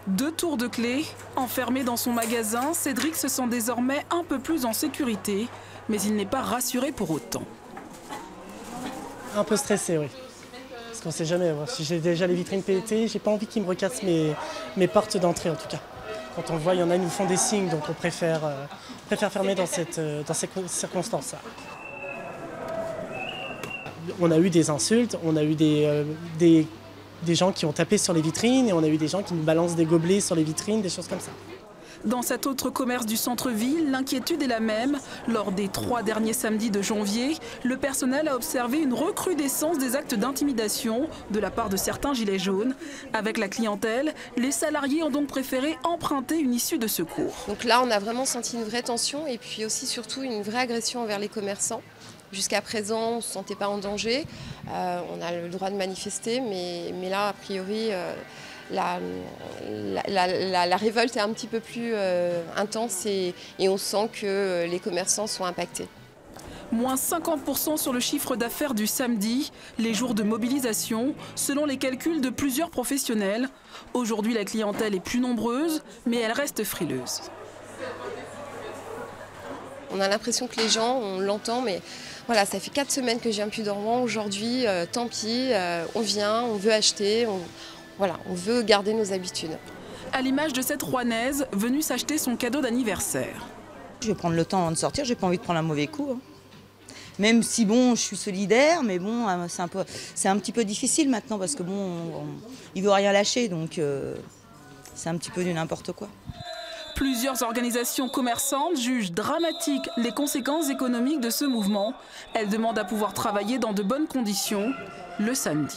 2 tours de clé. Enfermé dans son magasin, Cédric se sent désormais un peu plus en sécurité, mais il n'est pas rassuré pour autant. Un peu stressé, oui. Parce qu'on ne sait jamais. Moi, si j'ai déjà les vitrines pétées, j'ai pas envie qu'ils me recassent mes portes d'entrée en tout cas. Quand on voit, il y en a qui nous font des signes, donc on préfère fermer dans ces circonstances-là. On a eu des insultes, on a eu des gens qui ont tapé sur les vitrines et on a eu des gens qui nous balancent des gobelets sur les vitrines, des choses comme ça. Dans cet autre commerce du centre-ville, l'inquiétude est la même. Lors des 3 derniers samedis de janvier, le personnel a observé une recrudescence des actes d'intimidation de la part de certains gilets jaunes. Avec la clientèle, les salariés ont donc préféré emprunter une issue de secours. Donc là, on a vraiment senti une vraie tension et puis aussi surtout une vraie agression envers les commerçants. Jusqu'à présent, on ne se sentait pas en danger. On a le droit de manifester, mais là, a priori, la révolte est un petit peu plus intense et on sent que les commerçants sont impactés. Moins 50% sur le chiffre d'affaires du samedi, les jours de mobilisation, selon les calculs de plusieurs professionnels. Aujourd'hui, la clientèle est plus nombreuse, mais elle reste frileuse. On a l'impression que les gens, on l'entend, mais voilà, ça fait 4 semaines que je viens plus dormant. Aujourd'hui, tant pis, on vient, on veut acheter, on veut garder nos habitudes. À l'image de cette Rouennaise venue s'acheter son cadeau d'anniversaire. Je vais prendre le temps avant de sortir, j'ai pas envie de prendre un mauvais coup. Hein. Même si bon, je suis solidaire, mais bon, c'est un petit peu difficile maintenant parce que bon, il veut rien lâcher, donc c'est un petit peu du n'importe quoi. Plusieurs organisations commerçantes jugent dramatiques les conséquences économiques de ce mouvement. Elles demandent à pouvoir travailler dans de bonnes conditions le samedi.